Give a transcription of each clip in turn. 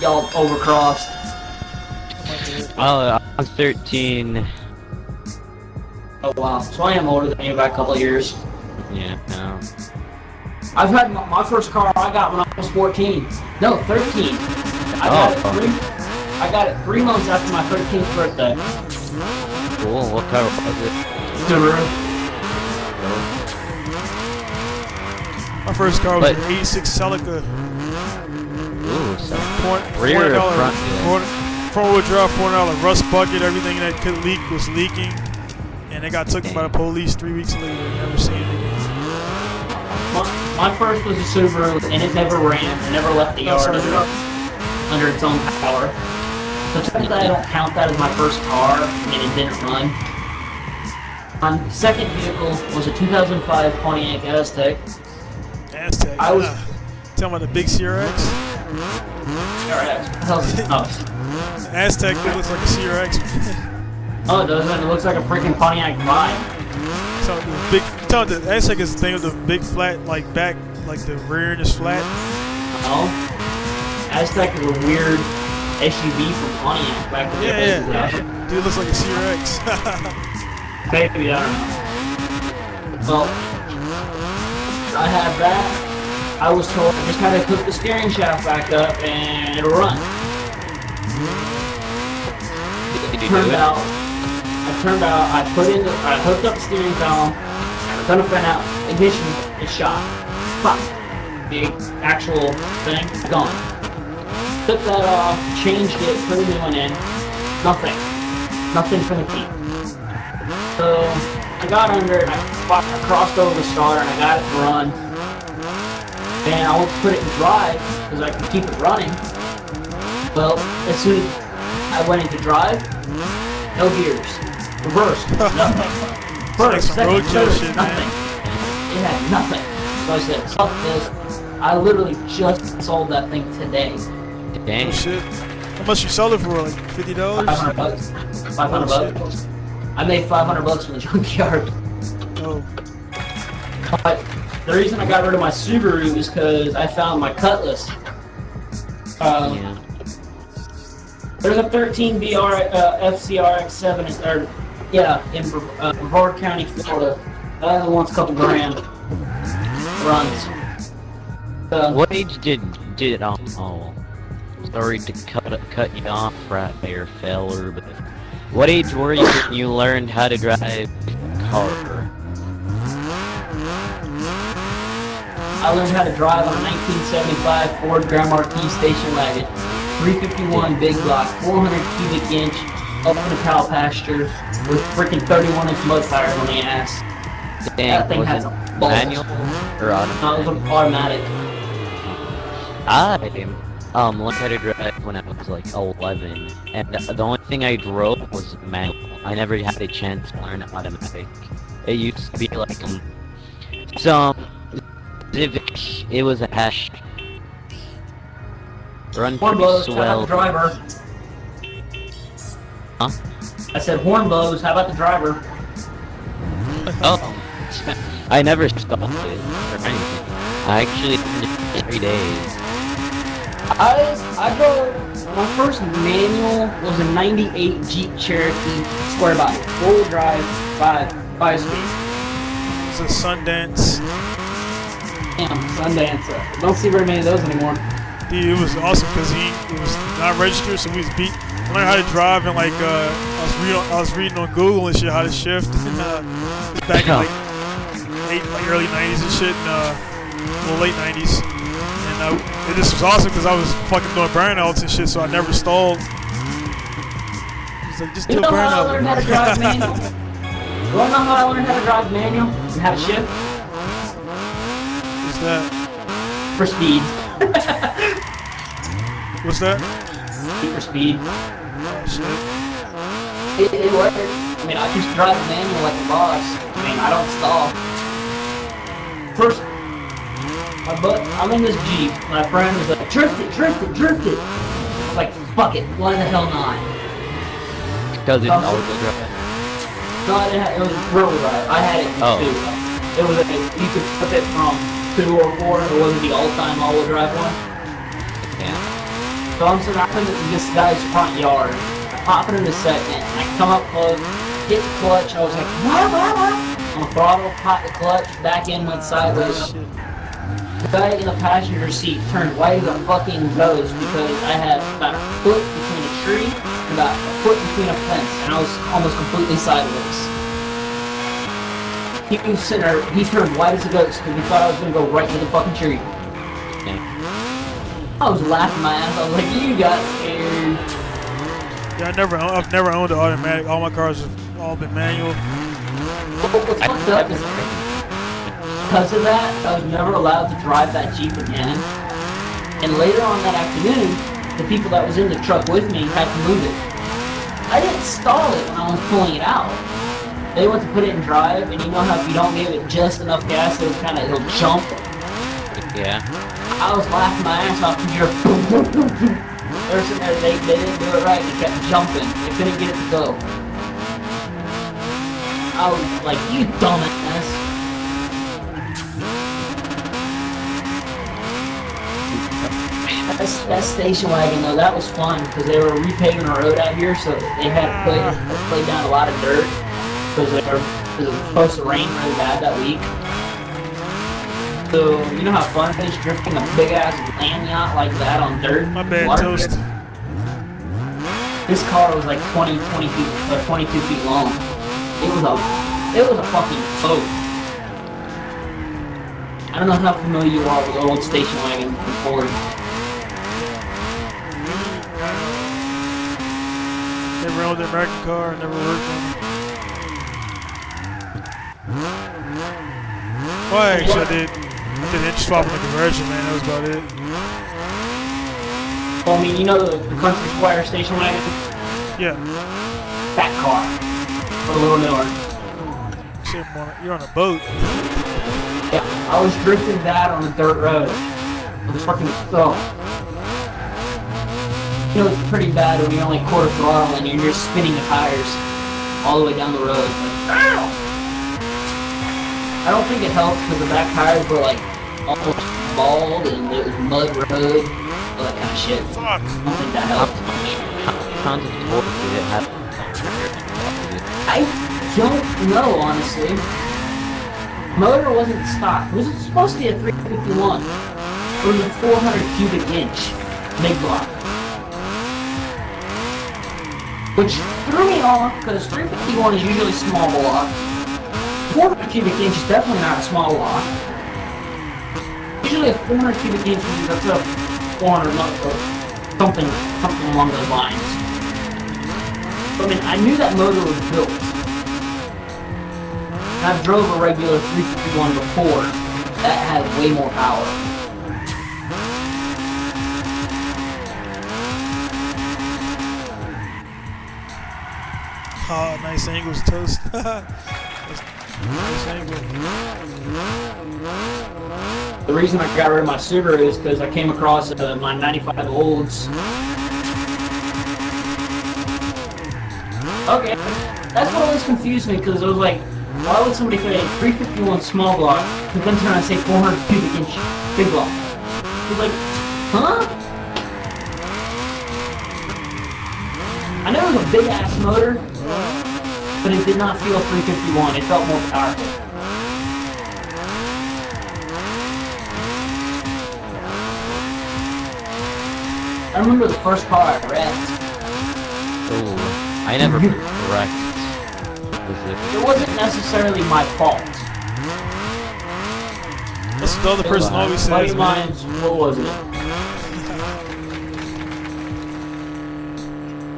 y'all overcrossed. Oh, I'm 13. Oh wow, so I am older than you by a couple of years. Yeah, no. I've had my first car I got when I was 14. No, 13. I got it 3 months after my 13th birthday. Cool, what car was it? Subaru. My first car was an 86 Celica. Ooh, so rear or front? Front-wheel drive, $4 rust bucket, everything that could leak was leaking. And it got taken by the police 3 weeks later. Never seen it again. My first was a Subaru, and it never ran. It never left the yard under its own power. So technically I don't count that as my first car, and it didn't run. My second vehicle was a 2005 Pontiac Aztek. Aztek. I was... Talking about the big CRX? Aztek, it looks like a CRX. Oh, it doesn't. It looks like a freaking Pontiac Vibe. So the Aztek is the thing with the big flat, like back, like the rear is flat. Oh, Aztek is a weird SUV from Pontiac back in the day. Yeah. Dude, it looks like a CRX. Maybe, I don't know. Well, I had that. I was told I just had to hook the steering shaft back up and it'll run. Turned out I hooked up the steering column, gonna find out ignition is shot. Fuck. The actual thing gone. Took that off, changed it, put a new one in. Nothing. Nothing from the key. So I got under it, I crossed over the starter and I got it to run. And I went to put it in drive because I could keep it running. Well, as soon as I went into drive, no gears. Reverse, nothing. First, second, third, nothing. It had nothing. So I said, fuck this. I literally just sold that thing today. Dang. Oh shit. How much you sell it for? Like $50? $500. $500. I made $500 from the junkyard. Oh. But the reason I got rid of my Subaru is because I found my Cutlass. Yeah. There's a 13 BR FCRX7 in Brevard County, Florida. That only wants a couple grand. Runs. What age did sorry to cut you off right there, feller, but what age were you when you learned how to drive a car? I learned how to drive on a 1975 Ford Grand Marquis station wagon. 351 big block, 400 cubic inch, up in the cow pasture, with freaking 31-inch mud tires on the ass. Dang, that thing has a balls. Manual or automatic? No, it was an automatic. I learned how to drive when I was like 11, and the only thing I drove was manual. I never had a chance to learn automatic. It used to be like some Civic. It was a hash. Run Horn pretty blows, how about swell. the driver? Huh? I said horn blows, how about the driver? Oh, I never stopped it or anything. I actually did it 3 days. I drove, my first manual was a 98 Jeep Cherokee square body, 4-wheel drive, 5 speed. It's a Sundance. Damn, Sundance. Don't see very many of those anymore. Dude, it was awesome because it was not registered, so we was I learned how to drive and like I was reading on Google and shit how to shift. Back in like early '90s and shit, and late '90s. And this was awesome because I was fucking doing burnouts and shit, so I never stalled. It's like just do a burnout. You know how I learned how to drive manual? You wanna know how I learned how to drive manual and how to shift? What's that? For speed. What's that? For speed. Oh shit. It worked. I mean, I just drive the manual like a boss. I mean, I don't stall. First, I'm in this Jeep. My friend was like, drift it. I'm like, fuck it. Why the hell not? Because it's all-wheel drive. No, it was rear-wheel drive. I had it in two. It was you could flip it from 2 or 4. It wasn't the all-time all-wheel drive one. Yeah. So I'm surrounded in this guy's front yard. I pop it in a second, and I come up close, hit the clutch. I was like, wah, wah, wah. On the throttle, pop the clutch, back end went sideways. The guy in the passenger seat turned white as a fucking ghost because I had about a foot between a tree and about a foot between a fence, and I was almost completely sideways. He was sitting there, he turned white as a ghost because he thought I was gonna go right into the fucking tree. I was laughing my ass. I was like, "You got scared." Yeah, I've never owned an automatic. All my cars have all been manual. What's fucked up is because of that, I was never allowed to drive that Jeep again. And later on that afternoon, the people that was in the truck with me had to move it. I didn't stall it when I was pulling it out. They went to put it in drive, and you know how if you don't give it just enough gas, it'll jump. Yeah. I was laughing my ass off because you're boom, boom, boom, boom. They were sitting there, they didn't do it right, it kept jumping. They couldn't get it to go. I was like, you dumbass. That station wagon though, that was fun because they were repaving the road out here, so they had to play down a lot of dirt because it was supposed to rain really bad that week. So, you know how fun it is drifting a big-ass land yacht like that on dirt? My bad, Toast. This car was like 22 feet long. It was a fucking boat. I don't know how familiar you are with old station wagon from Ford. Never owned an American car, never worked on it. Well, actually I did inch swap in the conversion, man, that was about it. Well, I mean, you know the Country Squire station wagon? Yeah. That car. A little newer. Shit, you're on a boat. Yeah, I was drifting that on a dirt road. It was fucking so. You know, it's pretty bad when you're only quarter throttle and you're just spinning the tires all the way down the road. Like, ow! I don't think it helped because the back tires were like almost bald and it was mud road, all that kind of shit. Fuck. I don't think that helped. How many pounds of torque did it have? I don't know, honestly. Motor wasn't stock. It was supposed to be a 351. It was a 400 cubic inch big block. Which threw me off because 351 is usually small block. 400 cubic inch is definitely not a small block. Usually a 400 cubic inch means that's a 400 or something along those lines. But I mean, I knew that motor was built. And I've drove a regular 351 before that had way more power. Oh, nice angles, Toast. Nice angle. The reason I got rid of my Subaru is because I came across my 95 Olds. Okay, that's what always confused me because it was like, why would somebody say 351 small block and then turn around and say 400 cubic inch big block? It was like, huh? I know it was a big ass motor, but it did not feel 351. It felt more powerful. I remember the first car I wrecked. Oh, I never wrecked. It wasn't necessarily my fault. That's what the other person always says. Buddy of mine, what was it?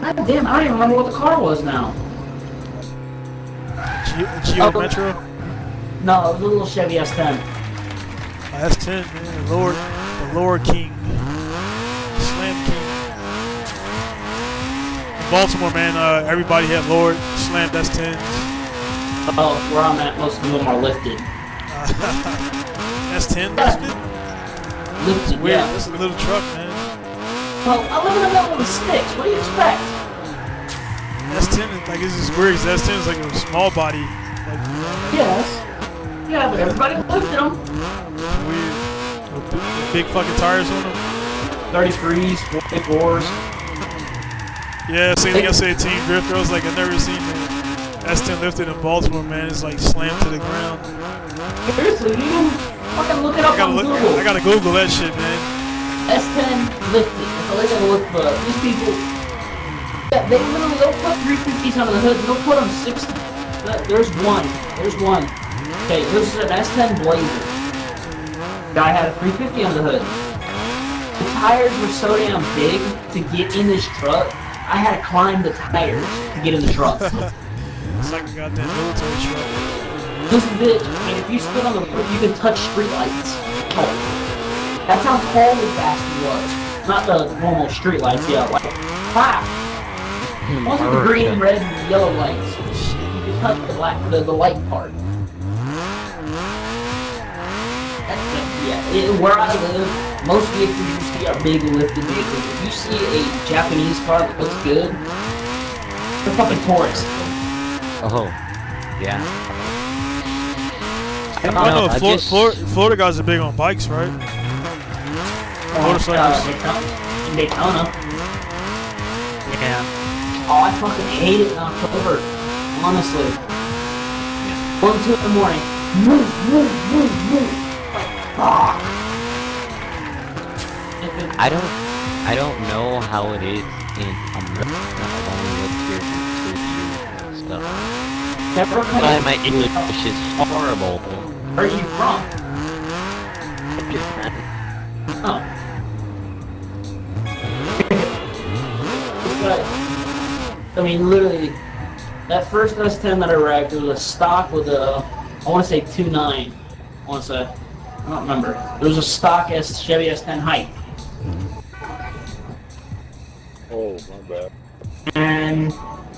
God damn, I don't even remember what the car was now. Geo Metro? No, it was a little Chevy S10. S10, man, the Lord King. Slam King. In Baltimore, man, everybody had Lord, slammed S10s. Oh, where I'm at, most of them are lifted. S10 lifted? Lifted, Weird, yeah. that's a little truck, man. Well, I live in a middle with sticks. What do you expect? S10 is like, this is weird because S10 is like a small body. Like, Yes. Yeah, but everybody lifted them. weird. With big fucking tires on them. 33s, 44s. Yeah, same thing I said, Team Drifter. I was like, I've never seen the S10 lifted in Baltimore, man. It's like slammed to the ground. Seriously, you can fucking look it up on Google. I gotta Google that shit, man. S10 lifted. That's all they gotta look for. These people, yeah, they'll put 350s under the hood. They'll put them 60. There's one. Okay, this is an S10 Blazer. Guy had a 350 under the hood. The tires were so damn big to get in this truck. I had to climb the tires to get in the truck. It's like a goddamn military truck. This bitch, I mean, if you stood on the roof, you could touch street lights. Oh. That's how tall this bastard was. Not the normal street lights, yeah, like, wow. Those are the green, red, and yellow lights. You could touch the light part. Yeah, where I live, most vehicles you see are big lifted vehicles. If you see a Japanese car that looks good, they're fucking tourists. Oh, yeah. I don't know, Florida guys are big on bikes, right? Motorcycles. In Daytona. Yeah. Oh, I fucking hate it in October. Honestly. 1, 2 in the morning. Move. Fuck. I don't know how it is in America. I've only lived here for 2 years and stuff. But my English is horrible. Where are you from? Japan. Oh. I mean, literally, that first S10 that I wrecked, it was a stock with a, I want to say 2.9. I want to say, I don't remember. It was a stock Chevy S10 height. Oh, my bad. And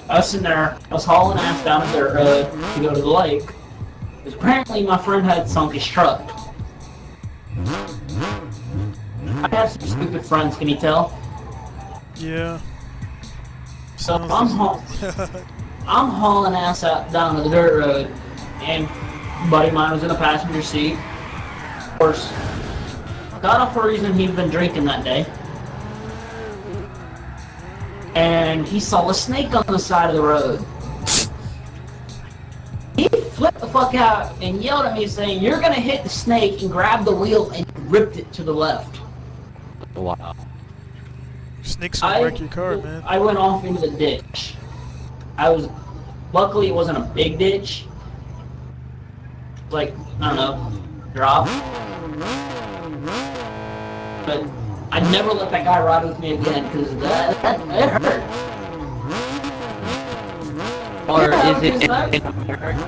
I was sitting there, I was hauling ass down at their hood to go to the lake. Because apparently my friend had sunk his truck. I have some stupid friends, can you tell? Yeah. So I'm hauling ass out down to the dirt road, and a buddy of mine was in the passenger seat. Of course, got off for a reason he'd been drinking that day. And he saw a snake on the side of the road. He flipped the fuck out and yelled at me saying, "You're gonna hit the snake," and grabbed the wheel and ripped it to the left. Wow. Snakes will wreck your car, man. I went off into the ditch. Luckily it wasn't a big ditch. Like, I don't know, drop. But I'd never let that guy ride with me again, because it hurt. Or Yeah, is it in America?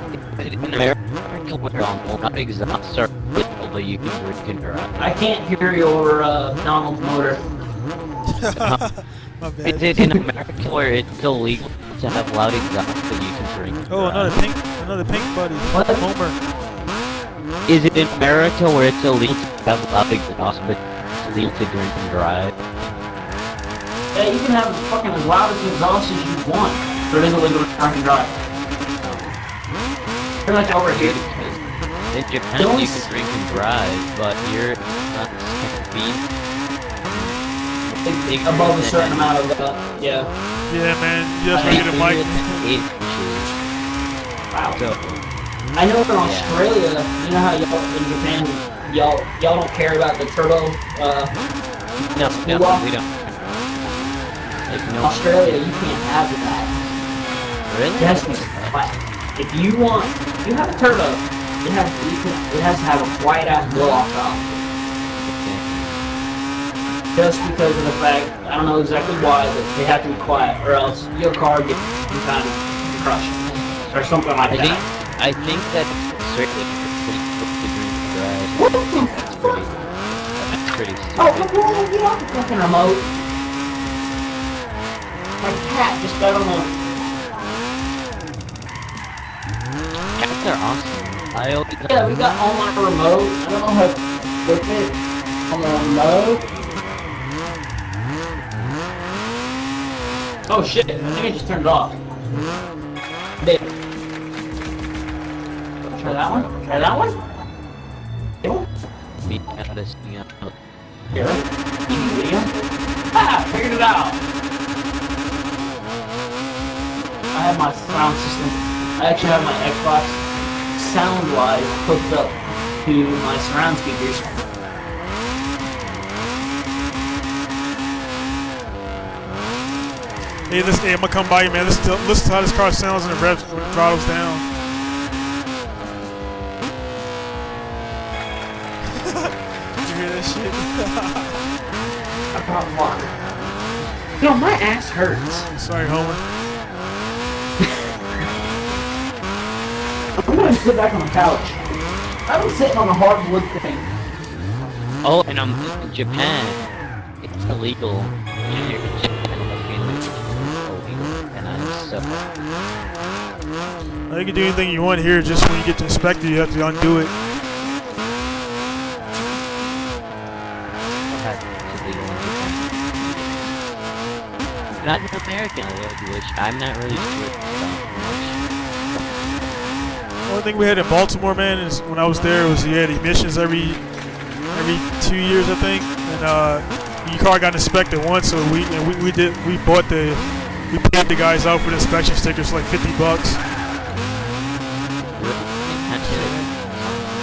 America where not exhaust are little, but you can drink and drive? I can't hear your Donald's motor. My bad. Is it in America where it's illegal to have loud exhaust but you can drink and Oh, drive? another pink buddy. What? Homer. Is it in America where it's illegal to have loud exhaust but it's legal to drink and drive? Yeah, you can have fucking as loud as exhaust as you want, but it is illegal to drink and drive. Pretty much over here. In Japan you can drink and drive, but you're not speed. Above a certain amount of, yeah. Yeah, man. You have to get a mic. Wow. So, I know in Australia, you know how y'all in Japan, y'all don't care about the turbo. no, we don't. In Australia, you can't have that. Really? It has to be flat. If you have a turbo, it has to have a white ass blow off valve. Just because of the fact, I don't know exactly why, but they have to be quiet, or else your car gets some kind of crushed, or something like that. I think that certainly to drink and drive. What the fuck? That's pretty stupid. Oh, get off the fucking remote. My cat just got on the... Cats are awesome. Yeah, we got on my remote. I don't know how to flip it on the remote. Oh shit, I think I just turned it off. Did. Try that one? Try that one? Me, this thing out. Here. Video. figured it out. I have my sound system. I actually have my Xbox sound-wise hooked up to my surround speakers. Hey, listen, hey, I'm gonna come by you, man. Listen to how this car sounds when the throttle's down. You hear that shit? I brought water. Yo, my ass hurts. Sorry, Homer. I'm gonna sit back on the couch. I've been sitting on a hardwood thing. Oh, and I'm in Japan. It's illegal. You're in Japan, it's illegal, and I'm so. You can do anything you want here. Just when you get to inspect it, you have to undo it. It's illegal in Japan. Not in America, which I'm not really sure about much. The only thing we had in Baltimore, man, is when I was there, was you had emissions every 2 years, I think, and your car got inspected once, so we paid the guys out for the inspection stickers for like $50.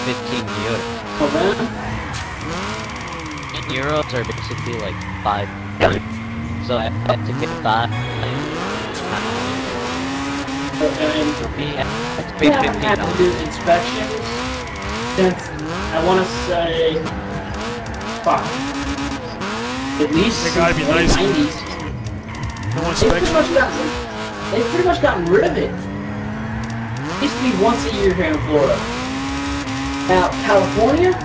15 euros. Oh man. And euros are basically like 5. So I had to pay 5. And For me, I had to we pay haven't had to do $15. inspections since, I want to say, fuck, at least They gotta be the late nice. 90s. No inspection. They've pretty much gotten rid of it. It used to be once a year here in Florida. Now, California,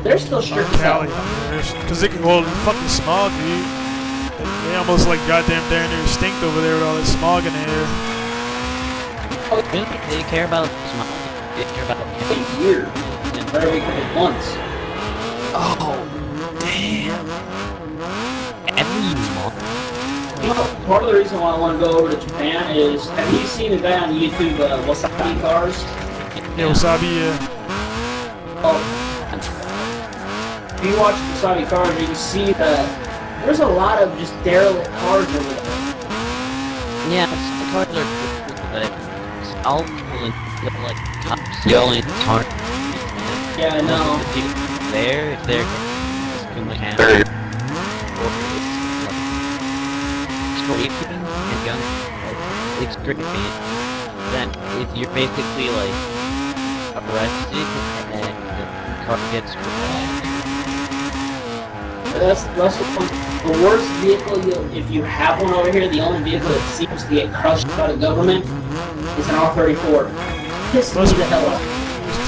they're still strict as hell. Because they can, well, fucking smog, dude. They almost like goddamn darn near stink over there with all that smog in the air. Really? They care about smog. They care about A year, and every couple months. Oh, damn. Every month? You know, part of the reason why I want to go over to Japan is, have you seen the guy on YouTube, Wasabi Cars? Yeah, wasabi, yeah. Oh. If you watch Wasabi Cars, you can see that there's a lot of just derelict cars over there. Yeah, the cars are cool, but it's all like cops yelling tar. Yeah, I know. The people there, if they're too much hammer, or it's like scraping and gun, it's scraping, then you're basically like arrested and the car gets removed. That's the worst vehicle if you have one over here. The only vehicle that seems to get crushed by the government is an R34. Pisses me the hell off.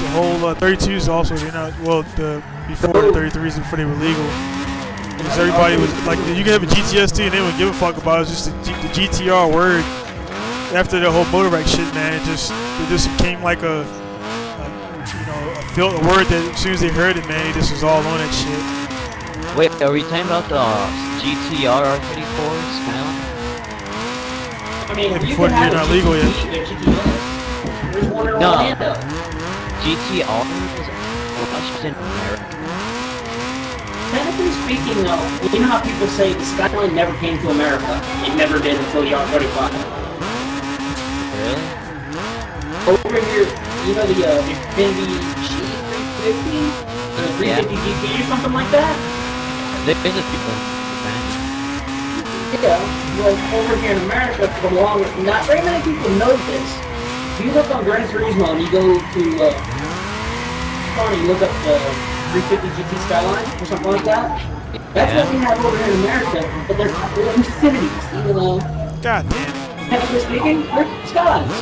The whole 32s also, they're not, well, before the 33s, before they were legal. Because everybody was, like, you could have a GTS-T and they wouldn't give a fuck about it. It was just the GTR word. After the whole motorbike shit, man, it just became like a word that as soon as they heard it, man, it just was all on that shit. Wait, are we talking about the GTR R34s now? I mean, Yeah, you before can have they're a not legal yet. GTS. There's one in No. Orlando. GTR is rushed in America. Technically speaking, though, you know how people say the Skyline never came to America? It never did until the R35. Really? Over here, you know the Infiniti G350? The 350 GT or something like that? There's a people in Japan. Yeah, well, over here in America, for the longest, not very many people know this. If you look on Gran Turismo and you go to, you look up the 350 GT Skyline or something like that, that's what we have over here in America, but they're Infinities, even though, God damn. technically speaking, they're Skylines.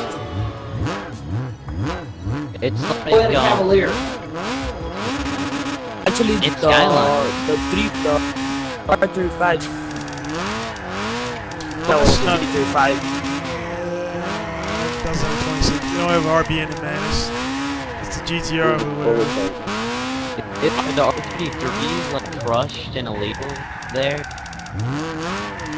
It's like, Toyota Cavalier. Actually, It's Skyline. the R35. No, It's the not- 335. That's like 26. They don't have RB in it, man. It's the GTR or whatever. the R33 like crushed and illegal there.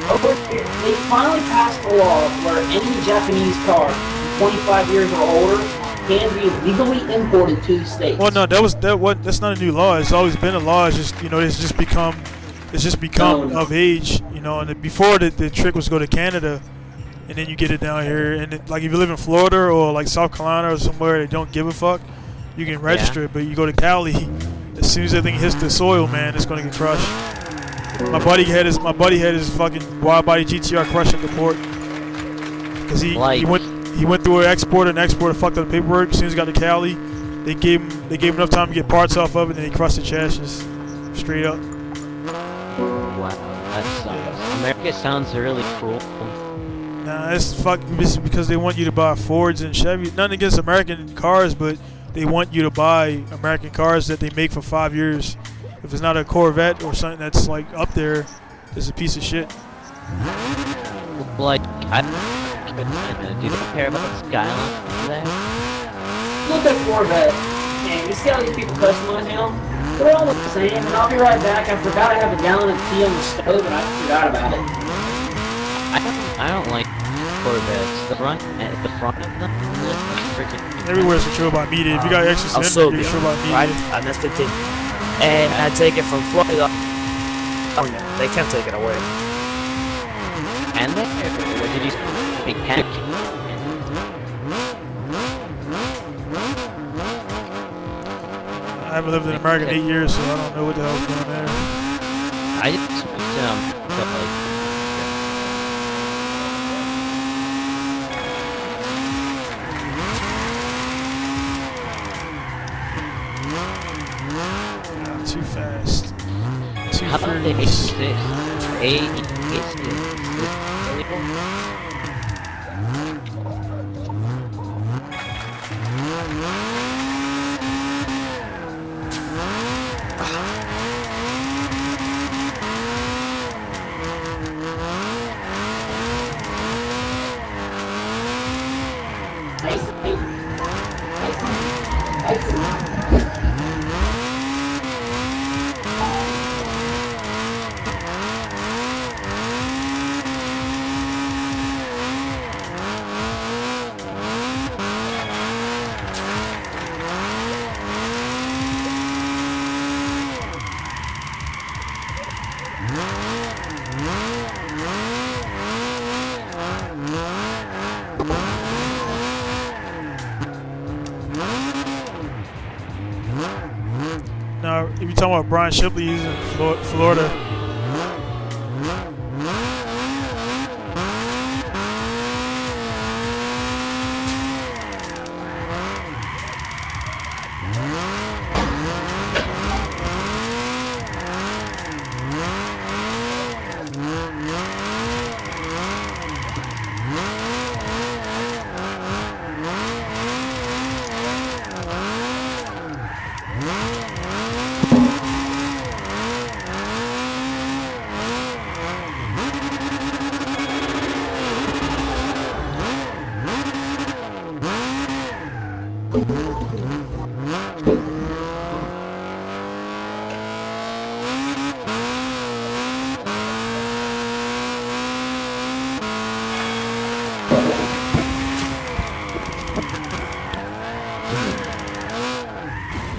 Over here, they finally passed a law where any Japanese car 25 years or older can be legally imported to the States. Well, no, that's not a new law. It's always been a law. It's just, it's just become it's just become of age, you know. And before the trick was go to Canada, and then you get it down here. And like if you live in Florida or like South Carolina or somewhere they don't give a fuck, you can register it. But you go to Cali, as soon as that thing hits the soil, man, it's gonna get crushed. My buddy had his fucking wide body GTR crushed at the port because he went through an exporter and fucked up the paperwork. As soon as he got to Cali, they gave him enough time to get parts off of it, and he crushed the chassis straight up. Wow, that sucks. Yeah. America sounds really cool. Nah, it's because they want you to buy Fords and Chevy. Nothing against American cars, but they want you to buy American cars that they make for 5 years. If it's not a Corvette or something that's like up there, it's a piece of shit. Like, do they care about Skyline there? Look at Corvette, and you see how these people customize them? They're all the same, and I'll be right back. I forgot I have a gallon of tea on the stove, and I forgot about it. I don't like Corvettes. The front of them is freaking. Everywhere's a show about media. If you got extra center, you're sure about media. Right? That's the thing. And I take it from Florida. Oh yeah, they can't take it away. And then, what did you say? They can't. I haven't lived in America in 8 years, so I don't know what the hell's going on there. I just went to like. Too fast. Too How about the furious. Now, if you're talking about Brian Shipley, he's in Florida.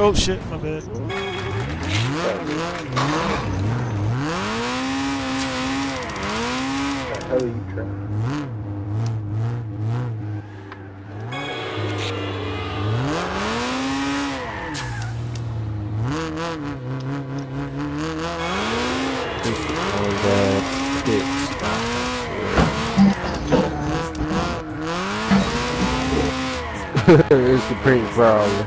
Oh shit, my bad. What the hell are you trying? It's a pretty problem.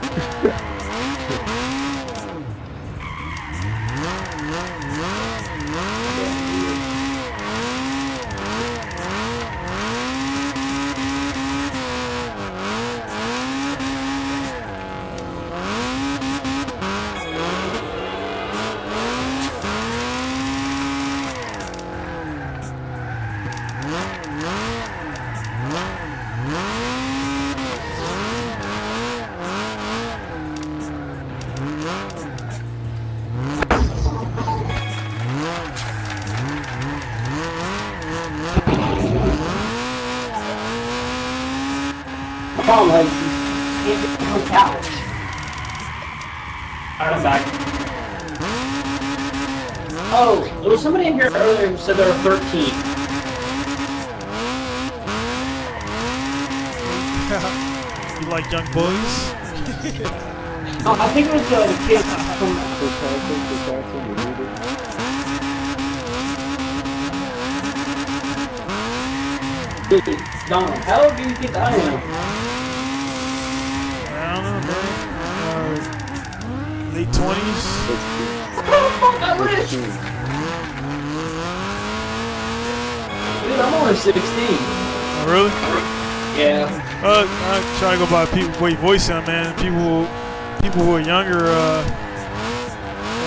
Come on, ladies. Can't get on the couch. Alright, I'm back. Oh, there was somebody in here earlier who said they were 13. You like young boys? Oh, I think it was the kid from... Dude, Donald, how old do you think I am? I don't know, man. Late 20s? I wish! Dude, I'm only 16. Oh, really? Yeah. I'm trying to go by people way voice sound, man. People who are younger, are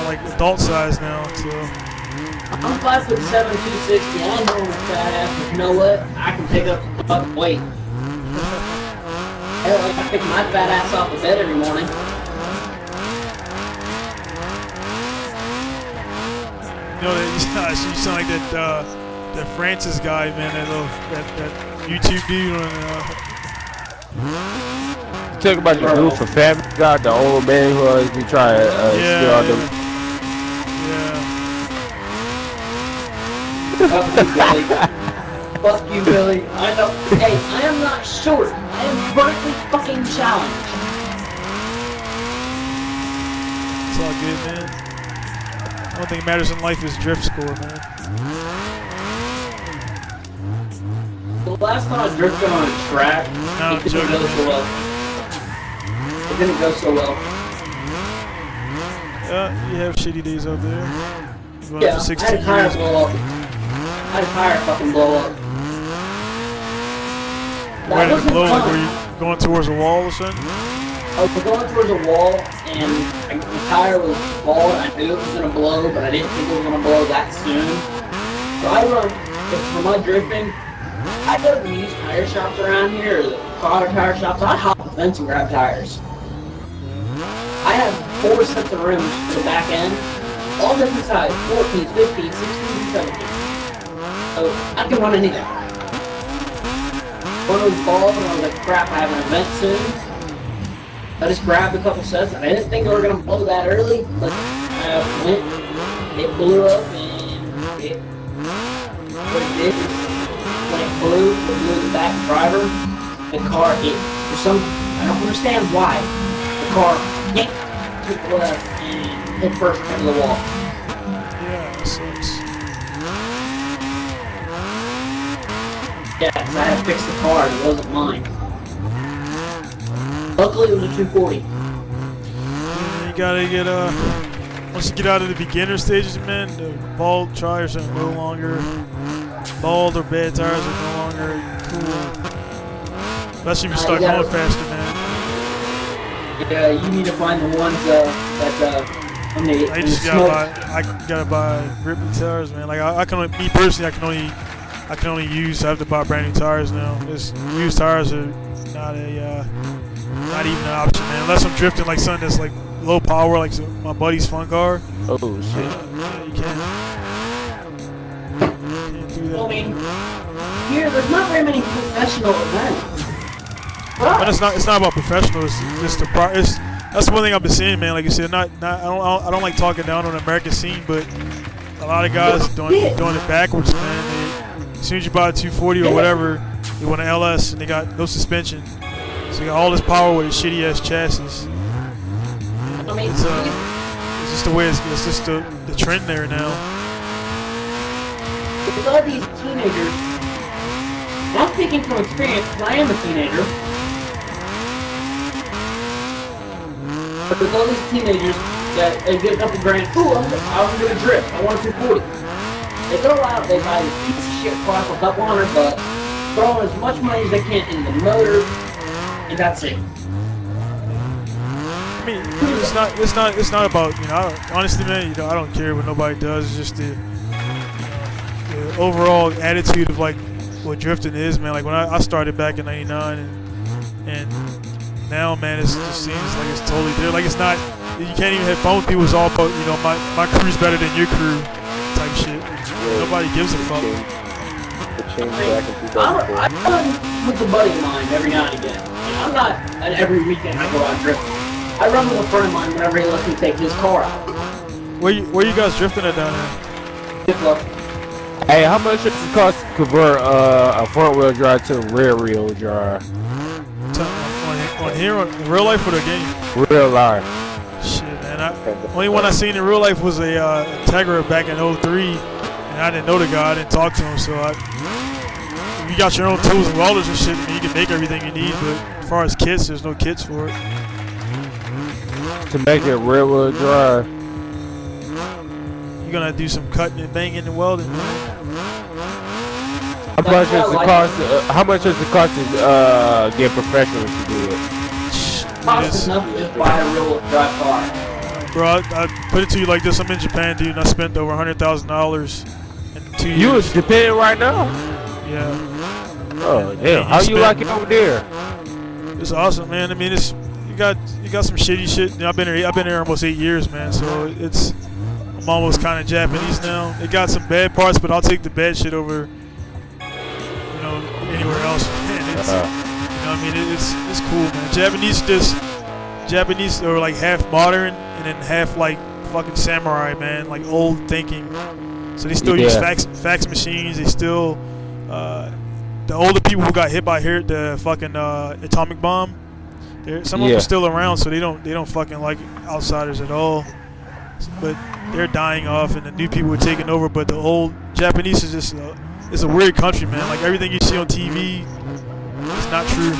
like adult size now. So I'm 5'7", 260. I know I'm a fat ass, but you know what? I can pick up the fucking weight. Hell, like I pick my fat ass off the bed every morning. you know, you sound like that Francis guy, man. That YouTube dude on. Talk about the dude for Family Guy, the old man who always be trying to steal all them. Fuck you, Billy. Fuck you, Billy. I know. Hey, I am not short. I am vertically fucking challenged. It's all good, man. The only thing that matters in life is drift score, man. The last time I drifted on a track, No, it didn't go so well. It didn't go so well. Yeah, you have shitty days out there. You're going Yeah, for I 16 had a tire years. blow up. I had a tire fucking blow up. Where did it blow? Like, were you going towards a wall or something? I was going towards a wall, and the tire was bald. I knew it was going to blow, but I didn't think it was going to blow that soon. So I run, for my drifting, I go to the used tire shops around here, or the car tire shops. I hop the fence and grab tires. I have 4 sets of rims for the back end, all different sizes, 14, 15, 16, 17. So I can run anything. One was bald, and I was like, crap, I have an event soon. I just grabbed a couple sets. I didn't think they were going to blow that early, but I went, it blew up, and what it did is, when it blew the back driver, the car hit. I don't understand why. The car hit to the left and hit first into the wall. Yeah, that sucks. Yeah, so I had to fix the car, and it wasn't mine. Luckily, it was a 240. Yeah, you gotta get once you get out of the beginner stages, man, the bald tires are no longer bald, or bad tires are no longer cool. Especially if you start going faster, man. Yeah, you need to find the ones that when they I just gotta buy grippy tires, man. Like I can only, me personally, I can only use. I have to buy brand new tires now. Used tires are not even an option, man. Unless I'm drifting like something that's like low power, like my buddy's fun car. Oh shit. Yeah, you can't do that. I mean, here there's not very many professional events. But it's not about professionals. It's just that's one thing I've been seeing, man. Like you said, I don't like talking down on the American scene, but a lot of guys are doing it backwards, man. As soon as you buy a 240 or whatever, they want an LS and they got no suspension, so you got all this power with a shitty ass chassis. I mean, It's just the way it's just the trend there now. with all these teenagers, and I'm speaking from experience because I am a teenager. But with all these teenagers that they get a couple grand, ooh, I'm gonna drift. I want a 240. They go out, they buy this piece of shit car for a couple $100, throw as much money as they can into the motor, and that's it. I mean, it's not about, you know, honestly, man, you know, I don't care what nobody does. It's just the overall attitude of like what drifting is, man. Like when I started back in '99, and now, man, it just seems like it's totally different. Like it's not, you can't even have fun with people. It's all about, you know, my crew's better than your crew type shit. Nobody gives a fuck. The change back in I 2004. run with a buddy of mine every now and again. And I'm not, and every weekend I go out drifting. I run with a friend of mine whenever he lets me take his car out. Where you guys drifting at down there? Good luck. Hey, how much does it cost to convert a front wheel drive to a rear wheel drive? On here, in real life or the game? Real life. Shit, man. Only one I seen in real life was a Integra back in '03, and I didn't know the guy. I didn't talk to him, so if you got your own tools and welders and shit, I mean, you can make everything you need. But as far as kits, there's no kits for it. To make it rear wheel drive. You're gonna do some cutting and banging and welding. How much does it cost? How much does it cost to get professionals to do it? Cost enough to just buy a real drive car. Bro, I put it to you like this. I'm in Japan, dude, and I spent over $100,000 in 2 years. You in Japan right now? Yeah. Oh damn! How you like it over there? It's awesome, man. I mean, you got some shitty shit. You know, I've been here almost 8 years, man. So I'm almost kind of Japanese now. It got some bad parts, but I'll take the bad shit over, anywhere else. Man, you know what I mean? It's cool, man. Japanese are like half modern and then half like fucking samurai, man. Like old thinking. So they still use fax machines. They still the older people who got hit by the fucking atomic bomb. Some of them are still around, so they don't fucking like outsiders at all. But they're dying off, and the new people are taking over. But the old Japanese is just it's a weird country, man. Like everything you see on TV, it's not true.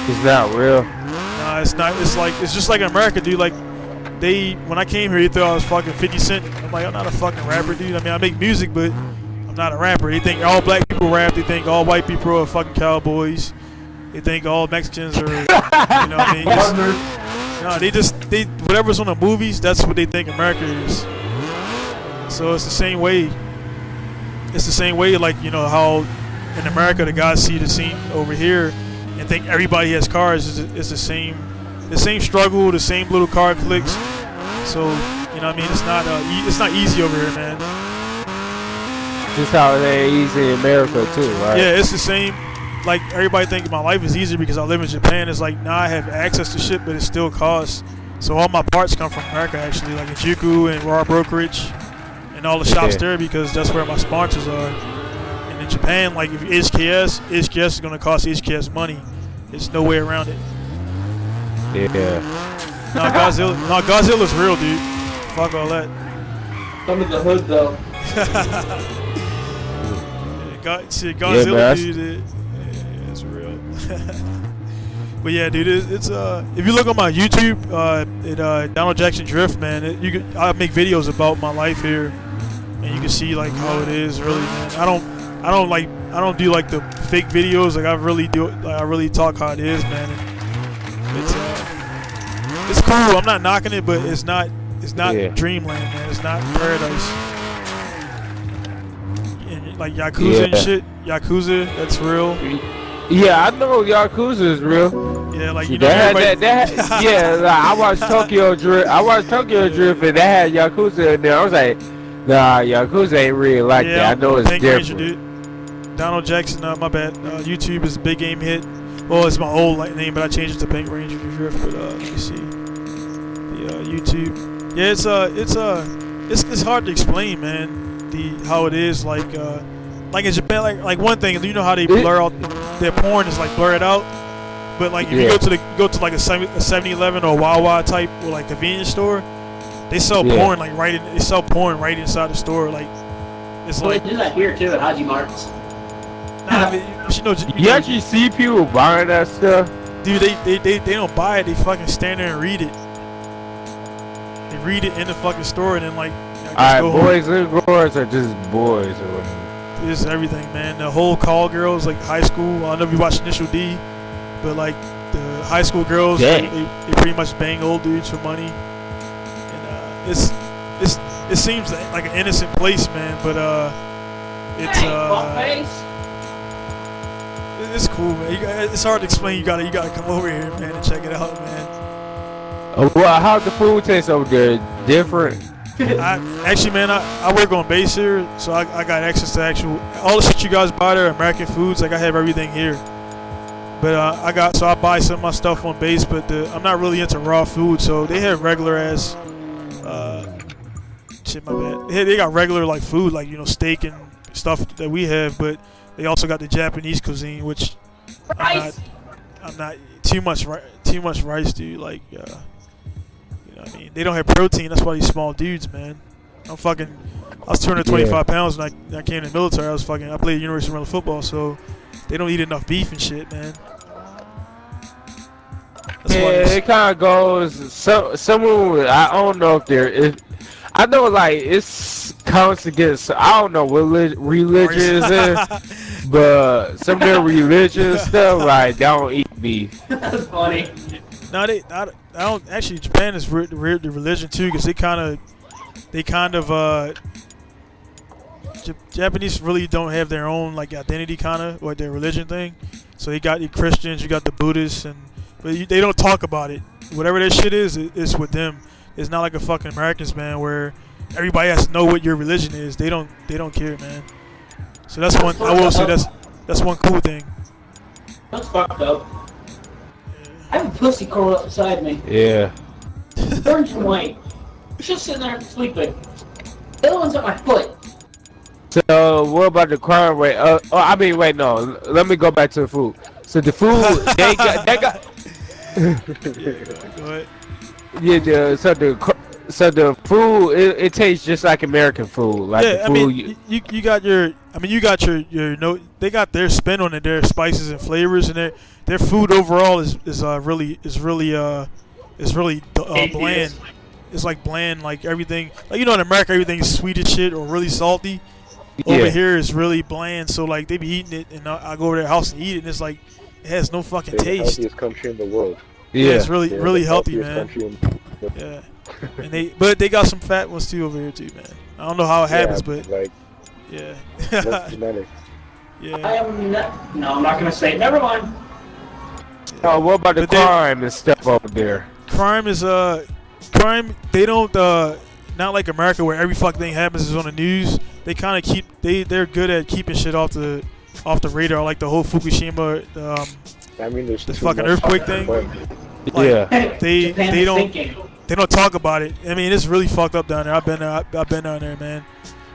It's not real. Nah, it's not. It's just like in America, dude. Like when I came here, they thought I was fucking 50 Cent. I'm like, I'm not a fucking rapper, dude. I mean, I make music, but I'm not a rapper. They think all black people rap. They think all white people are fucking cowboys. They think all Mexicans are, you know what I mean? No, they whatever's on the movies, that's what they think America is. So it's the same way. It's the same way, like, how in America the guys see the scene over here and think everybody has cars. It's the same struggle, the same little car clicks. So, you know what I mean? It's not easy over here, man. Just how it ain't easy in America too, right? Yeah, it's the same. Like, everybody thinks my life is easier because I live in Japan. It's like, I have access to shit, but it still costs. So all my parts come from America, actually, like in Juku and Raw Brokerage and all the shops there, because that's where my sponsors are. And in Japan, like, if HKS is going to cost HKS money. There's no way around it. Yeah. Godzilla's real, dude. Fuck all that. Under the hood, though. Godzilla, dude. It's real. But yeah, dude, it's if you look on my YouTube, Donald Jackson Drift, man, I make videos about my life here, and you can see like how it is really, man. I don't do like the fake videos. Like I really talk how it is, man. And it's cool. I'm not knocking it, but it's not dreamland, man. It's not paradise. And like Yakuza and shit. Yakuza, that's real. Yeah, I know Yakuza is real. Yeah, like I watched Tokyo Drift. And that had Yakuza in there. I was like, nah, Yakuza ain't real like that. I know it's Pink different. Ranger, dude. Donald Jackson, my bad. YouTube is a big game hit. Well, it's my old name, but I changed it to Pink Ranger Drift. But let me see. The YouTube. Yeah, it's hard to explain, man. How it is like in Japan, like one thing, you know how they blur out their porn is like blur it out, but like if you go to like a 7-Eleven or Wawa type or like convenience store, they sell porn like right inside the store. Like it's well, like they do that here too at Haji Mart's. Nah, I mean, you actually see people buying that stuff, dude. They don't buy it. They fucking stand there and read it. They read it in the fucking store and then like. Alright, boys and girls are just boys or whatever. It's everything, man. The whole call girls, like high school. I don't know if you watched Initial D, but like the high school girls, they pretty much bang old dudes for money. And it seems like an innocent place, man. But it's cool, man. It's hard to explain. You gotta come over here, man, and check it out, man. Well, how's the food taste over there? Different. Actually, man, I work on base here, so I got access to all the shit you guys buy there, American foods. Like I have everything here, but I buy some of my stuff on base. But I'm not really into raw food, so they have regular ass shit. My bad. They got regular like food, like steak and stuff that we have, but they also got the Japanese cuisine, which Rice. I'm not too much rice, dude. Like, you know what I mean? They don't have protein. That's why these small dudes, man. I was 225 pounds when I came in the military. I played University of Maryland football, so they don't eat enough beef and shit, man. That's why it kind of goes. Someone I don't know if there is. I know like it's counts against. I don't know what religion is, but some of their religious stuff like they don't eat beef. That's funny. No, I don't actually. Japan is the religion too, because they kind of Japanese really don't have their own like identity kind of or their religion thing. So you got the Christians, you got the Buddhists, but they don't talk about it. Whatever that shit is, it's with them. It's not like a fucking Americans, man, where everybody has to know what your religion is. They don't care, man. So that's one. I will say that's one cool thing. That's fucked up. I have a pussy curled up beside me. Yeah. Orange and white. Just sitting there sleeping. The other one's at my foot. So what about the crime rate? Wait, no. Let me go back to the food. So the food, they got. Go ahead. Yeah, so the food it tastes just like American food. Like Yeah, the food, you got your. They got their spin on it, their spices and flavors, and their food overall is really bland. It's like bland, like everything. Like in America, everything is sweet as shit or really salty. Over here, it's really bland. So like they be eating it, and I go over their house and eat it, and it's like it has no fucking They're taste. the healthiest country in the world. Yeah, it's really They're really the healthy, healthiest man. country in the- Yeah, but they got some fat ones too over here too, man. I don't know how it happens, but like yeah, that's genetics. I yeah. am not. No, I'm not gonna say it. Never mind. oh, what about the But they- crime and stuff over there? Crime is crime. They don't not like America where every fucking thing happens is on the news. They kind of they're good at keeping shit off the radar, like the whole Fukushima I mean, there's the too fucking much, earthquake thing. but Like, Yeah. they Japan is don't thinking. they don't talk about it. I mean, it's really fucked up down there. I've been down there, man.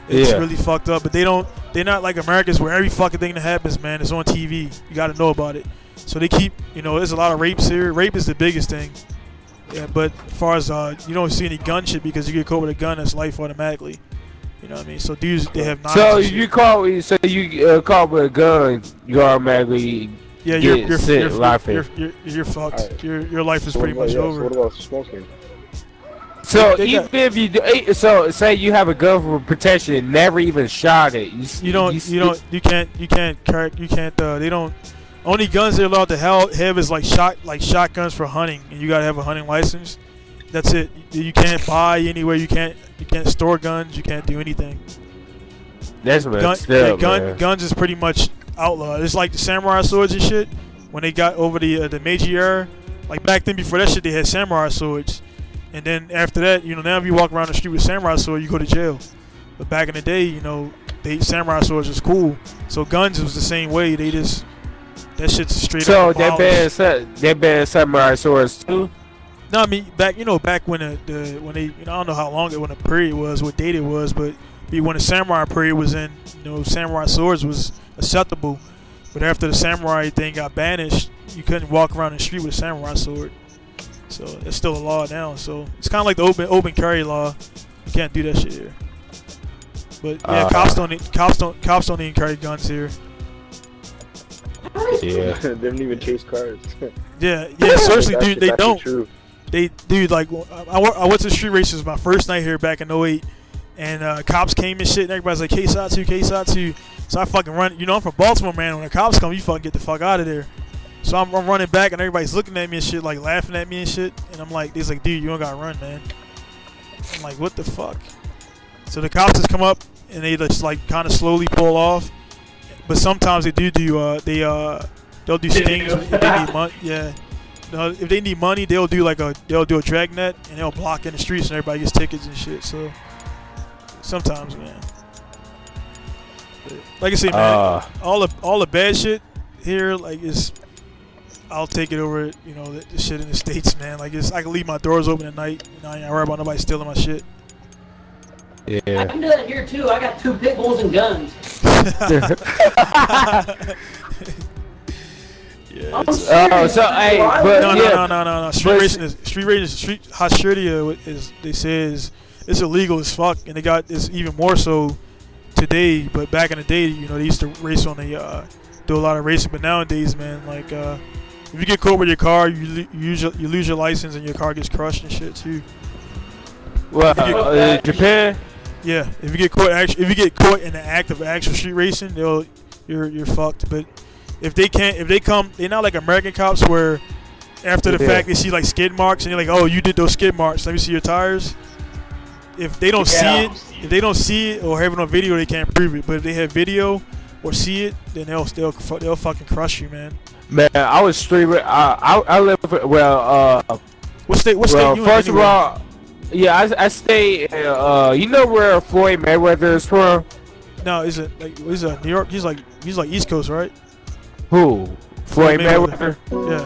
It's Yeah. really fucked up. But they're not like Americans where every fucking thing that happens, man, is on TV. You got to know about it. So they keep, there's a lot of rapes here. Rape is the biggest thing. Yeah, but as far as you don't see any gun shit because you get caught with a gun, that's life automatically. You know what I mean? So dudes, they have knives. So and shit. you caught with a gun, you automatically Yeah, get sick, life in. you're fucked. Alright. Your life is so pretty what much about, over. So what about smoking? So They even got- if you do, so say you have a gun for protection, never even shot it. You can't. They don't. Only guns they're allowed to have is like shotguns for hunting, and you gotta have a hunting license. That's it. You can't buy anywhere. You can't store guns. You can't do anything. That's messed up, man. Guns is pretty much outlawed. It's like the samurai swords and shit. When they got over the Meiji era, like back then before that shit, they had samurai swords, and then after that, now if you walk around the street with a samurai sword, you go to jail. But back in the day, samurai swords was cool. So guns was the same way. They just that shit's straight So up that abolished. banned samurai swords too. No, I mean back when when they I don't know how long when the period was, what date it was, but when the samurai period was in, samurai swords was acceptable. But after the samurai thing got banished, you couldn't walk around the street with a samurai sword. So it's still a law now. So it's kind of like the open carry law. You can't do that shit here. But yeah, cops don't even carry guns here. Yeah. They don't even chase cars. Yeah, seriously, That's dude, they actually don't. True. Like I went to street races my first night here back in '08, and cops came and shit, and everybody's like, K-Satsu. So I fucking run. I'm from Baltimore, man. When the cops come, you fucking get the fuck out of there. So I'm running back, and everybody's looking at me and shit, like laughing at me and shit. And I'm like, dude, you don't gotta run, man. I'm like, what the fuck? So the cops just come up, and they just like kind of slowly pull off. But sometimes they do they'll do stings if they need money. Yeah. If they need money, they'll do a dragnet and they'll block in the streets and everybody gets tickets and shit. So sometimes, man. But like I say, man, all the bad shit here, like I'll take it over, the shit in the States, man. Like I can leave my doors open at night. I ain't worry about nobody stealing my shit. I Yeah. can do that here too. I got 2 pit bulls and guns. Yeah, I'm it's, serious. so, hey, Why but would- no. yeah. Street racing, street hostility is they say is it's illegal as fuck, and they got this even more so today. But back in the day, you know, they used to race on the do a lot of racing. But nowadays, man, like if you get caught with your car, you lose your license and your car gets crushed and shit too. Well, Japan. Yeah, if you get caught in the act of actual street racing, you're fucked. But if they come, they're not like American cops where after the fact they see like skid marks and you're like, oh, you did those skid marks. Let me see your tires. If they don't see it or have it on video, they can't prove it. But if they have video or see it, then they'll fucking crush you, man. Man, I was street. I live. What state you in first of anyway? all, yeah, I stay. You know where Floyd Mayweather is from? No, is it New York? He's like East Coast, right? Who? Floyd Mayweather. Yeah.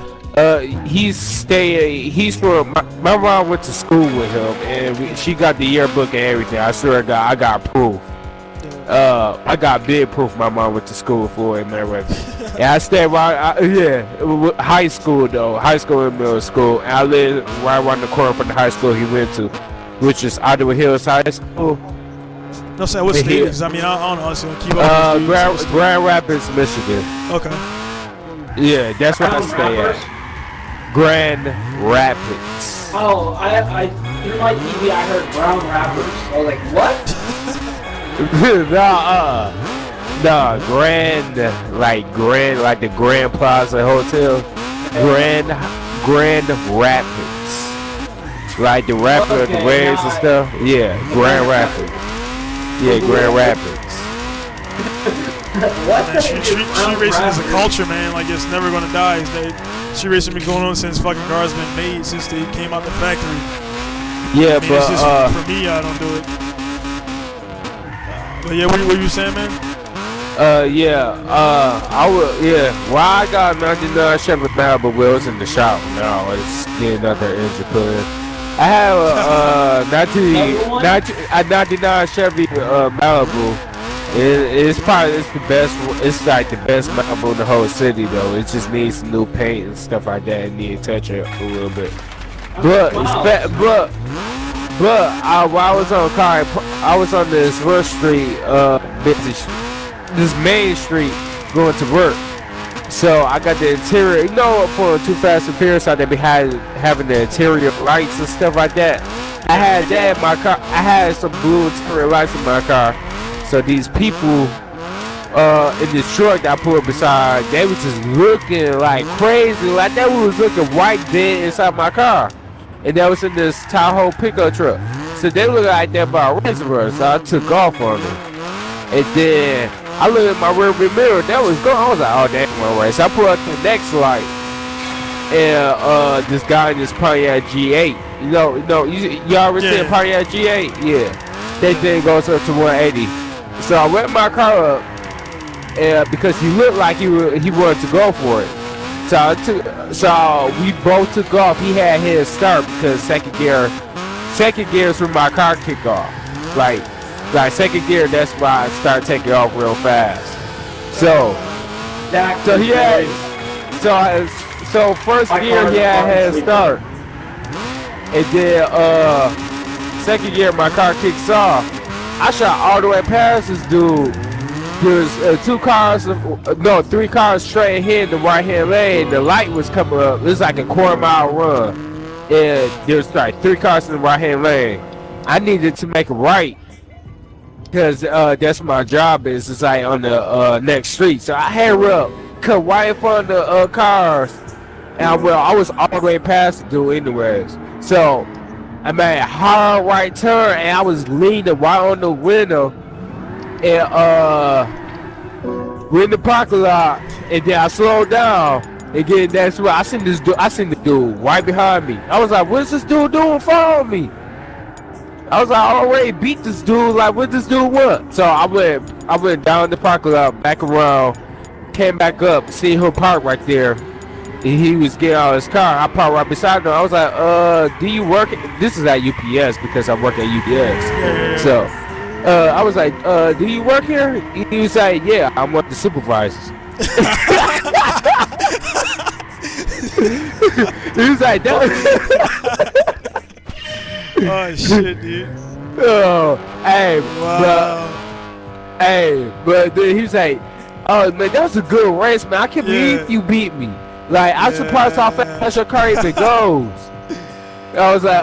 He's from. My mom went to school with him, and she got the yearbook and everything. I swear to God, I got proof. I got big proof. My mom went to school with Floyd Mayweather. And I stayed high school though, high school and middle school. And I lived right around the corner from the high school he went to, which is Iowa Hills High School. No, say what state is? I mean, I don't honestly keep up. Grand Rapids, Michigan. Okay. Yeah, that's where I stay at. Grand Rapids. Oh, I through my TV I heard brown rappers. I was like, what? Grand, like the Grand Plaza Hotel. Grand Rapids. Like the rapper, the waves and stuff. Yeah, Grand Rapids. Yeah, Grand Rapids. What? Man, street racing is a culture, man. Like, it's never gonna die. Street racing been going on since fucking cars been made, since they came out the factory. Yeah, I mean, it's just, for me, I don't do it. But yeah, what you saying, man? Well, I got 99 Chevy Malibu wheels in the shop now. It's getting another engine put in. I have a 99 Chevy Malibu. It's the best. It's like the best Malibu in the whole city, though. It just needs some new paint and stuff like that. It needs to touch it a little bit. But while I was on I was on this Rush Street, this main street, going to work. So I got the interior. You know, for Too Fast and Furious, how they be having the interior lights and stuff like that. I had that in my car. I had some blue interior lights in my car. So these people in this truck that I pulled beside, they was just looking like crazy, like they was looking white dead inside my car. And that was in this Tahoe pickup truck. So they looked like that by a reservoir, so I took off on them. And then I looked at my rearview mirror, that was gone. I was like, oh, that's one way. So I pulled up to the next light. And this guy in this Pontiac G8. You already seen Pontiac G8? Yeah. That thing goes up to 180. So I went my car up because he looked like he wanted to go for it. So we both took off. He had his start because second gear is when my car kicked off. Like second gear, that's why I started taking off real fast. So he had so first gear he had head start, and then second gear my car kicks off. I shot all the way past this dude. There's three cars straight ahead in the right hand lane. The light was coming up. It was like a quarter-mile run. And there's like 3 cars in the right hand lane. I needed to make a right because that's my job is. It's like on the next street. So I had up, cut right in front of the cars. And I was all the way past the dude anyways. So I made a hard right turn and I was leaning right on the window. And we're in the parking lot, and then I slowed down. Again, that's where I seen the dude right behind me. I was like, "What's this dude doing following me?" I was like, "I already beat this dude. Like, what this dude want?" So I went down the parking lot, back around, came back up, see him park right there. And he was getting out of his car. I parked right beside him. I was like, do you work? This is at UPS because I work at UPS. So I was like, do you work here? He was like, yeah, I'm one of the supervisors. He was like, that. Oh shit, dude. Oh, hey, Wow. but then he was like, oh man, that was a good race, man. I can't Yeah. believe you beat me. Like, I'm surprised how fast your car even goes. I was like,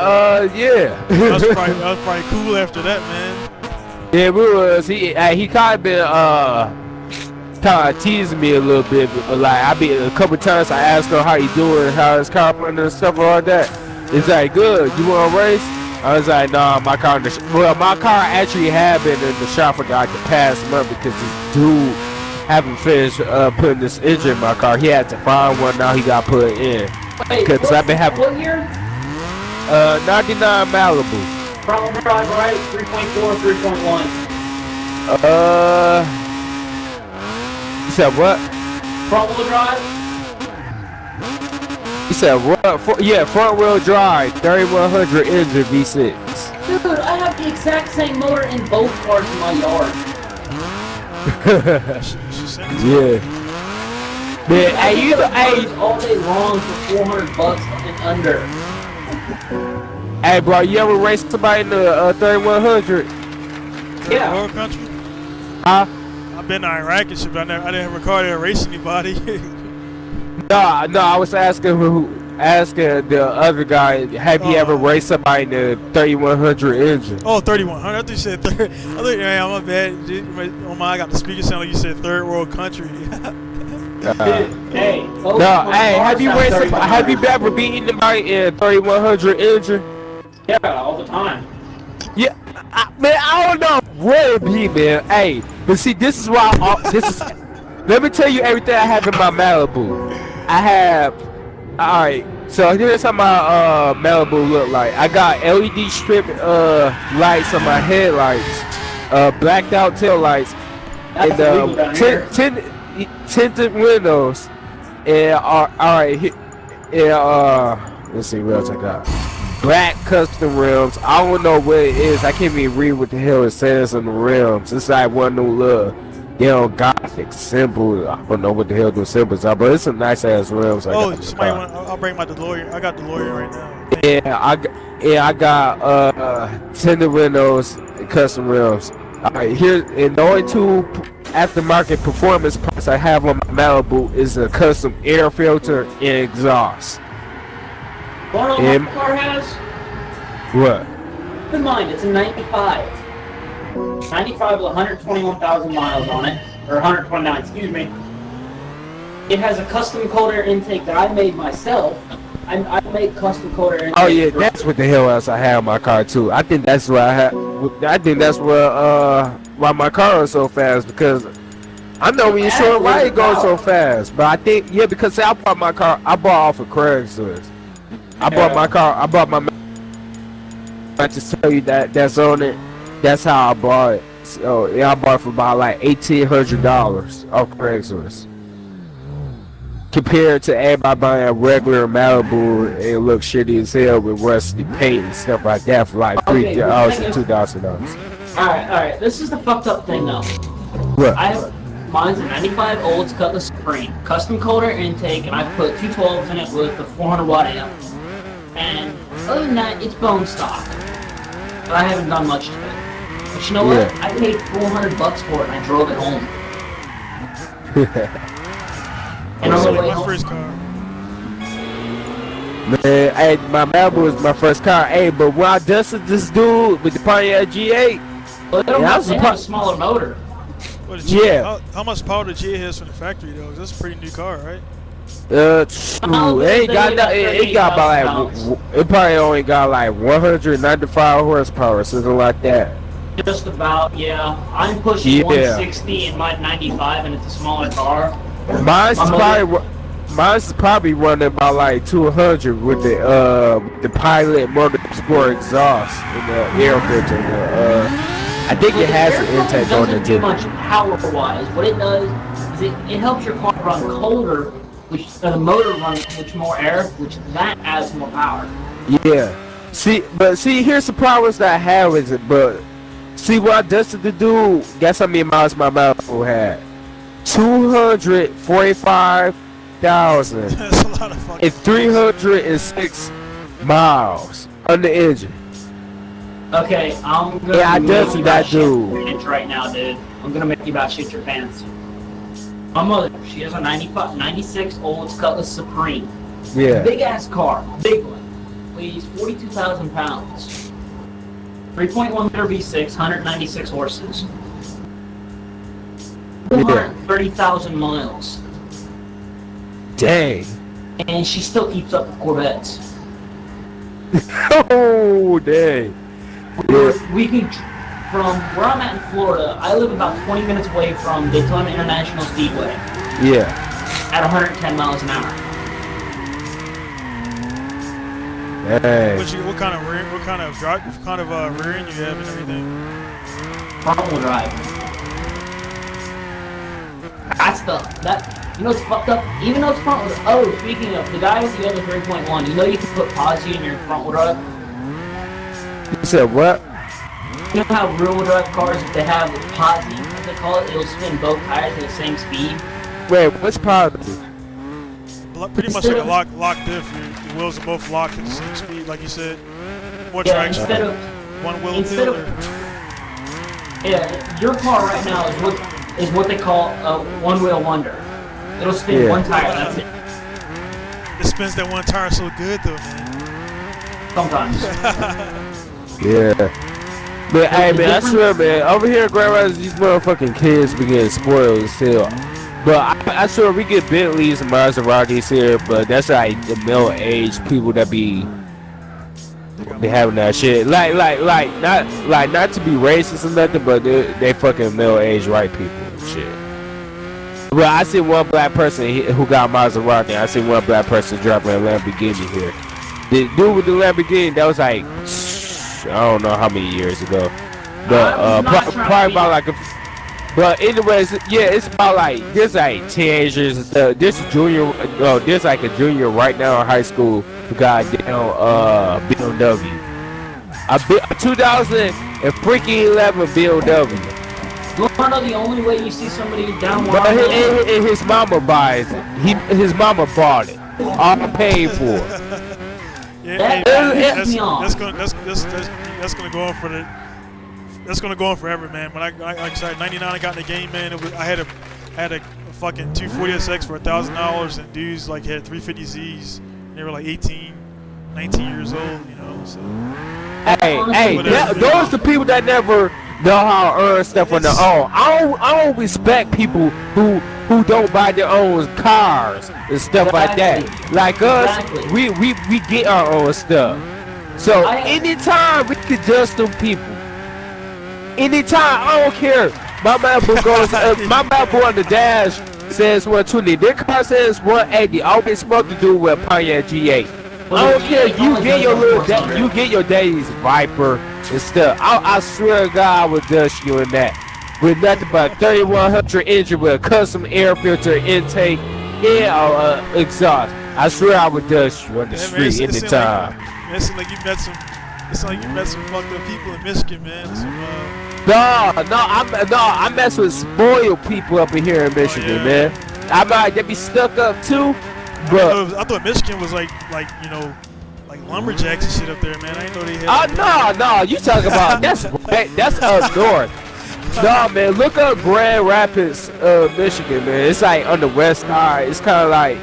yeah. That was probably cool after that, man. Yeah, we was. He kind of been kind of teasing me a little bit, but like I be a couple times I asked him how he doing, how his car running and stuff like that. He's like, good. You want to race? I was like, nah, my car. My car actually had been in the shop for like the past month because this dude haven't finished putting this engine in my car. He had to find one. Now he got put in because I've been having. What year? 99 Malibu. Front wheel drive, right? 3.4, 3.1. You said what? Front wheel drive? You said what? Yeah, front wheel drive, 3100 engine V6. Dude, I have the exact same motor in both cars in my yard. She sent it to me. Yeah. Man, I hey, you know, hey, all day long for $400 and under. hey, bro, you ever raced somebody in the 3100? Yeah. World country. Huh? I've been to Iraq and shit, but I didn't have a car there race anybody. No, I was asking the other guy, have you ever raced somebody in the 3100 engine? Oh, 3100. I thought you said third. I thought, yeah, my bad. Dude, oh my, I got the speaker sound like you said third world country. Hey. No, hey, have you ever beaten somebody in 3100 engine? Yeah, all the time. Yeah, man, I don't know what it be, man. Hey, but see, this is why. Let me tell you everything I have in my Malibu. I have. All right, so here's how my Malibu look like. I got LED strip lights on my headlights, blacked out tail lights, That's illegal down here. tinted windows, and all right, let's see what else I got. Black custom rims. I don't know what it is. I can't even read what the hell it says on the rims. It's like one of them gothic symbols. I don't know what the hell those symbols are, but it's some nice ass rims. I'll bring my DeLorean. I got DeLorean right now. Yeah, I got tinted windows and custom rims. All right, here and the only two aftermarket performance parts I have on my Malibu is a custom air filter and exhaust. What my car has? What? Keep in mind, it's a 95. 95 with 121,000 miles on it, or 129, excuse me. It has a custom cold air intake that I made myself. I make custom cold air intake. Oh yeah, that's what the hell else I have in my car too. I think that's why I think that's why my car is so fast, because I know when you're showing why it goes so fast. But I think because I bought my car. I bought off of Craigslist. I bought my. I just tell you that's on it. That's how I bought it. So yeah, I bought it for about like $1,800 off Craigslist. Compared to everybody buying a regular Malibu, it looks shitty as hell with rusty paint and stuff like that for like $3,000, $2,000. Alright. This is the fucked up thing though. What? Mine's a 95 Olds Cutlass Supreme, custom cold air intake, and I put 212s in it with the 400 watt amp. And other than that, it's bone stock. But I haven't done much to it. But you know what? I paid $400 for it and I drove it home. And on the way my home, first car. Man, hey, my Malibu is my first car. Hey, but when I dusted this dude with the Pontiac G8, well, they don't have a smaller motor. What, how much power the G8 has from the factory though? That's a pretty new car, right? it probably only got like 195 horsepower, something like that. Just about, yeah. I'm pushing 160 in my 95 and it's a smaller car. Mine's probably running about like 200 with the Pilot Motorsport exhaust and the air filter. I think it has an intake on it too. It doesn't do much power-wise. What it does is it helps your car run colder, which the motor runs much more air, which that adds more power. Yeah. See, here's the problems that I have with it, but See what I dusted the dude. Guess how many miles my Malibu had? 245,000 That's a lot of fucking. and 306 miles on the engine. Okay, I'm gonna Yeah, I make dusted you that about shit dude. your pants right now, dude. I'm gonna make you about shit your pants. My mother, she has a 96 Olds Cutlass Supreme. Yeah. Big ass car, big one. Weighs 42,000 pounds. 3.1 liter V6, 196 horses. 230,000 miles. Dang. And she still keeps up with Corvettes. Oh, dang. Yeah. We can, from where I'm at in Florida, I live about 20 minutes away from Daytona International Speedway Yeah. at 110 miles an hour. Dang. What kind of rear? What kind of drive? What kind of rear end you have and everything? Front wheel drive. That's you know what's fucked up? Even though it's front wheel, oh, speaking of, the guy with the other 3.1, you know you can put posi in your front wheel drive? You said what? You know how rear wheel drive cars, if they have posi, as they call it, it'll spin both tires at the same speed? Wait, what's positive? Pretty much like a lock diff. Your wheels are both locked at the same speed, like you said. More Yeah, traction. instead of, One wheel instead deal. of, yeah, your car right now is what they call a one-wheel wonder. It'll spin Yeah. one tire, that's it. It spins that one tire so good though, man. Sometimes. Yeah. Man, hey man, I swear man, over here in Grand Rapids, these motherfucking kids be getting spoiled as hell. But I swear we get Bentleys and Maseratis here, but that's like the middle-aged people that be having that shit. Like not to be racist or nothing, but they fucking middle-aged white people and shit. Well, I see one black person who got Maserati. I see one black person driving a Lamborghini here. The dude with the Lamborghini, that was like I don't know how many years ago, but probably about like a. But anyways, yeah, it's about like there's like teenagers and stuff. There's a junior, there's like a junior right now in high school who got down BMW. A 2011 BMW. You wanna know the only way you see somebody down one? But his mama buys it. His mama bought it. All paid for. Yeah, That hey, pisses me off. that's gonna go on for the. That's gonna go on forever, man. When I like I said, 99, I got in the game, man. I had a fucking 240SX for $1,000, and dudes like had 350Zs. And they were like 18, 19 years old, you know. So. Hey, those the people that never know how to earn stuff on their own. I don't respect people who don't buy their own cars and stuff like that. Like us, we get our own stuff. So anytime we can judge them people. Anytime, I don't care. My Malibu goes, my Malibu on the dash says 120. Their car says 180. I always smoke to do with Pontiac G8. I don't care. You get your you get your daddy's Viper and stuff. I swear to God, I would dust you in that. With nothing but 3100 engine with a custom air filter intake and exhaust. I swear I would dust you on the street anytime. It seems like you met some. It's like you met some fucked up people in Michigan, man. No, I mess with spoiled people up in here in Michigan, man. I might they be stuck up too, but I thought Michigan was like you know, like lumberjacks and shit up there, man. I didn't know they had. No, you talking about that's up north. No, man, look up Grand Rapids, Michigan, man. It's like on the west side. It's kind of like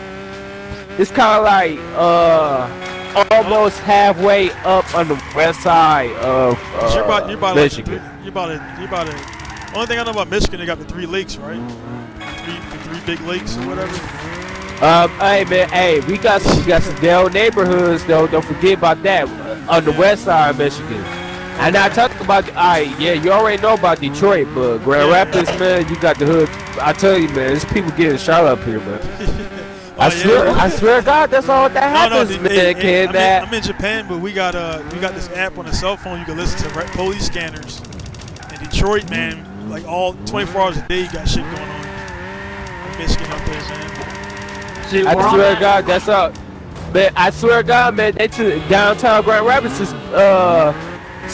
almost halfway up on the west side of Michigan. You're about it. Only thing I know about Michigan, they got the 3 lakes, right? The three big lakes or whatever. Hey man, we got some down neighborhoods though. Don't forget about that on the west side of Michigan. And I talked about, you already know about Detroit, but Grand Rapids, man, you got the hood. I tell you, man, there's people getting shot up here, man. I swear to God, that's all that happens, man. I'm in Japan, but we got this app on the cell phone. You can listen to police scanners. In Detroit, man, like all 24 hours a day, you got shit going on. In Michigan up there, man. I swear to God, that's all. Man, I swear to God, man, they took downtown Grand Rapids is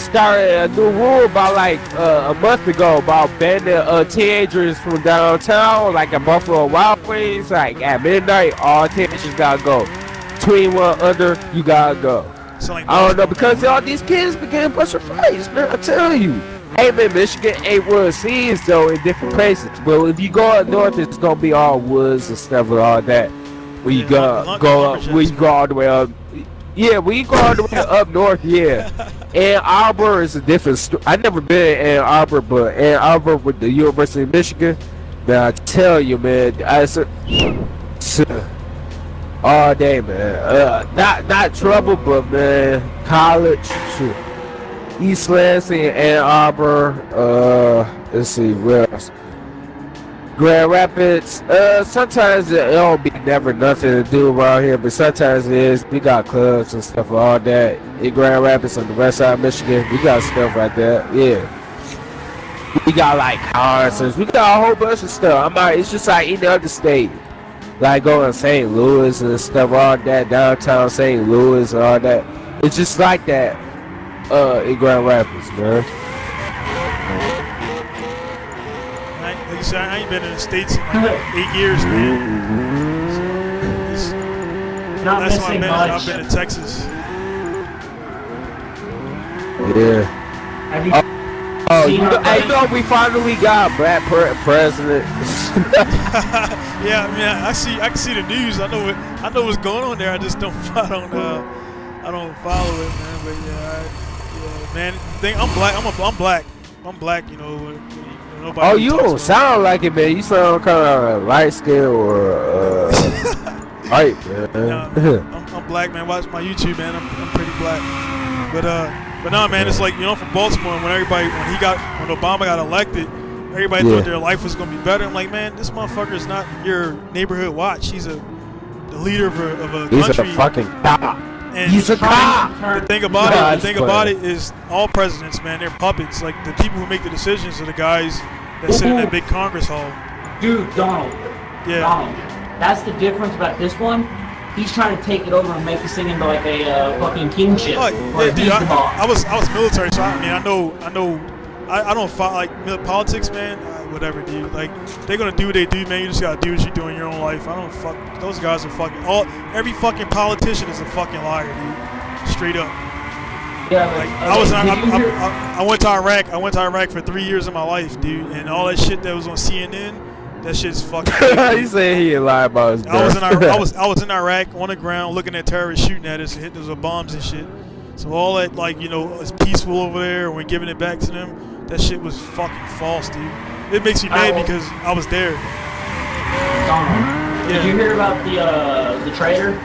started a new rule about like a month ago about banning teenagers from downtown, like at Buffalo Wild Wings. Like at midnight, all teenagers gotta go. 21 under, you gotta go. Like I don't know, because all these kids became busting fights, man. I tell you. Hey man, Michigan ain't World Seas though in different places. But if you go up north, it's gonna be all woods and stuff and all that. When you go up, when you go all the way up. Yeah, when you go all the way up north, yeah. Ann Arbor is a different I never been in Ann Arbor, but Ann Arbor with the University of Michigan, man, I tell you, man, all day, man. Not trouble, but man, college, shit. East Lansing, Ann Arbor, let's see, where else? Grand Rapids, sometimes it don't be never nothing to do around here, but sometimes it is. We got clubs and stuff, all that. In Grand Rapids on the west side of Michigan, we got stuff right there, yeah. We got like concerts, we got a whole bunch of stuff. It's just like any other state. Like going to St. Louis and stuff, all that, downtown St. Louis and all that. It's just like that in Grand Rapids, man. Like you said, I ain't been in the States in like 8 years, man. Not That's why missing much. I've been in Texas. Yeah. Have you Oh, seen you know, we finally got black president. Yeah, I mean, I can see the news. I know what's going on there. I just don't I don't follow it, man. But yeah, man. I'm black. I'm black. You know, nobody. Oh, you don't sound like it, man. You sound kind of light skinned or white, man. I'm black, man. Watch my YouTube, man. I'm pretty black. But no, man. It's like, you know, from Baltimore, when Obama got elected, everybody thought their life was gonna be better. I'm like, man, this motherfucker is not your neighborhood watch. He's the leader of a country. He's a fucking cop. And He's a cop. The thing about it is all presidents, man, they're puppets. Like the people who make the decisions are the guys that sit in that big Congress hall. Dude, Donald. Yeah. Donald. That's the difference about this one. He's trying to take it over and make this thing into like a fucking kingship. Oh, Or yeah, dude, he's the boss. I was military, so I mean, I don't follow like politics, man. Whatever, dude. Like they're gonna do what they do, man. You just gotta do what you do in your own life. I don't fuck. Those guys are fucking. Every fucking politician is a fucking liar, dude. Straight up. Yeah, Like okay, I went to Iraq. I went to Iraq for 3 years of my life, dude, and all that shit that was on CNN. That shit's fucking. He said he lied about his birth. I was in Iraq on the ground looking at terrorists shooting at us and hitting us with bombs and shit. So all that, like, you know, it's peaceful over there and we're giving it back to them. That shit was fucking false, dude. It makes me mad because I was there. Donald. Yeah. Did you hear about the traitor?